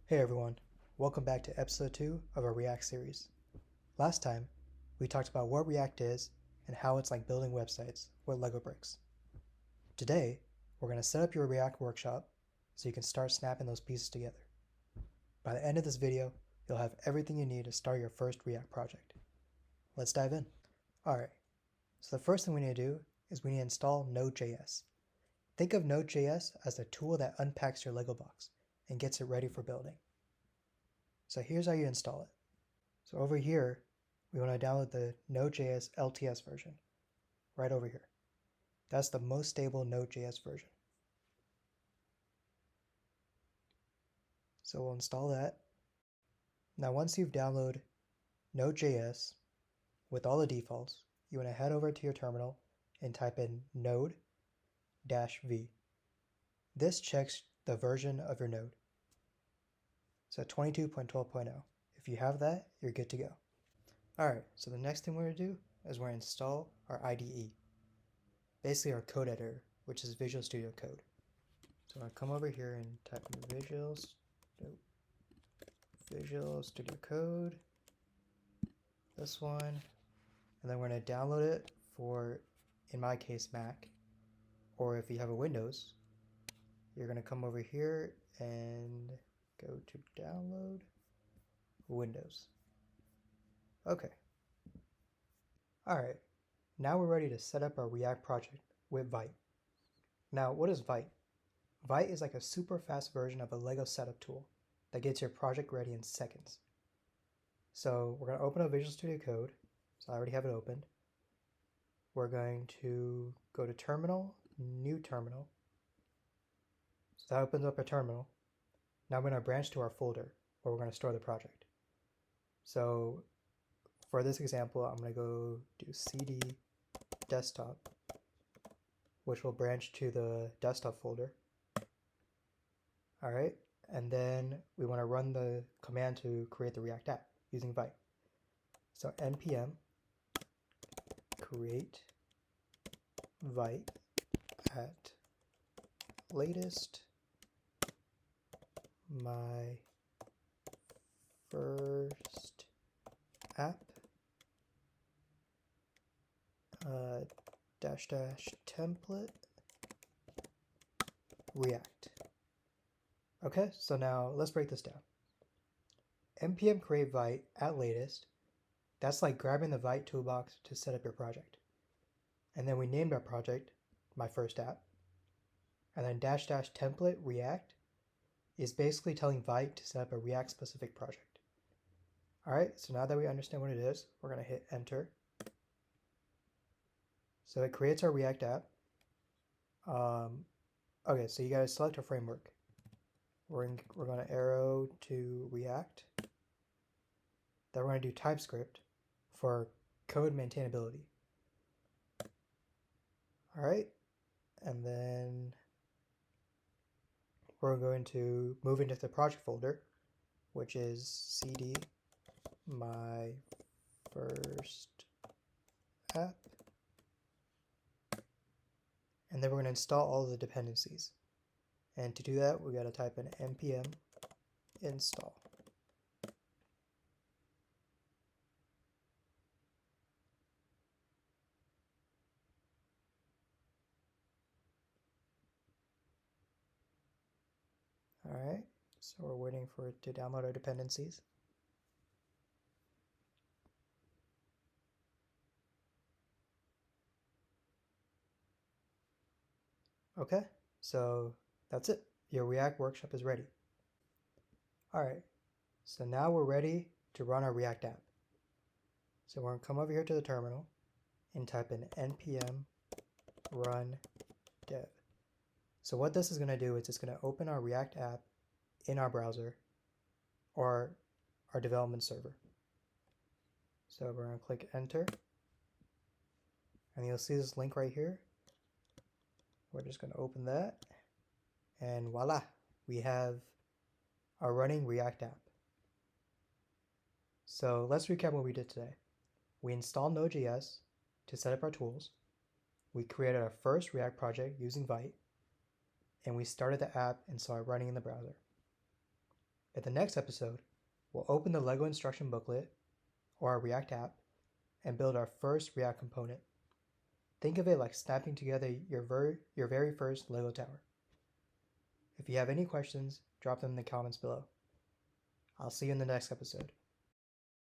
Hey everyone, welcome back to episode 2 of our React series. Last time, we talked about what React is and how it's like building websites with Lego bricks. Today, we're going to set up your React workshop so you can start snapping those pieces together. By the end of this video, you'll have everything you need to start your first React project. Let's dive in. Alright, so the first thing we need to do is we need to install Node.js. Think of Node.js as the tool that unpacks your Lego box and gets it ready for building. So here's how you install it. So over here, we want to download the Node.js LTS version, right over here. That's the most stable Node.js version. So we'll install that. Now once you've downloaded Node.js with all the defaults, you want to head over to your terminal and type in node-v. This checks the version of your node. So 22.12.0. If you have that, you're good to go. Alright, so the next thing we're going to do is we're going to install our IDE. Basically our code editor, which is Visual Studio Code. So I'm going to come over here and type in Visual Studio Code. This one. And then we're going to download it for, in my case, Mac. Or if you have a Windows, you're going to come over here and go to download Windows. Okay. Alright, now we're ready to set up our React project with Vite. Now, what is Vite? Vite is like a super fast version of a Lego setup tool that gets your project ready in seconds. So we're going to open up Visual Studio Code. So I already have it opened. We're going to go to Terminal, New Terminal. So that opens up a terminal. Now we're going to branch to our folder where we're going to store the project. So for this example, I'm going to go do cd desktop, which will branch to the desktop folder. Alright, and then we want to run the command to create the React app using Vite. So npm create Vite at latest my first app --template React. Okay, so now let's break this down. npm create Vite at latest, that's like grabbing the Vite toolbox to set up your project. And then we named our project my first app. And then --template React is basically telling Vite to set up a React specific project. Alright, so now that we understand what it is, we're going to hit enter. So it creates our React app. Okay, so you got to select a framework. We're going to arrow to React. Then we're going to do TypeScript for code maintainability. Alright, and then we're going to move into the project folder, which is cd my first app. And then we're going to install all of the dependencies. And to do that, we got to type in npm install. Alright, so we're waiting for it to download our dependencies. Okay, so that's it. Your React workshop is ready. Alright, so now we're ready to run our React app. So we're going to come over here to the terminal and type in npm run dev. So what this is going to do is it's going to open our React app in our browser or our development server. So we're going to click enter. And you'll see this link right here. We're just going to open that. And voila, we have our running React app. So let's recap what we did today. We installed Node.js to set up our tools. We created our first React project using Vite. And we started the app and saw it running in the browser. In the next episode, we'll open the Lego instruction booklet or our React app and build our first React component. Think of it like snapping together your very first Lego tower. If you have any questions, drop them in the comments below. I'll see you in the next episode.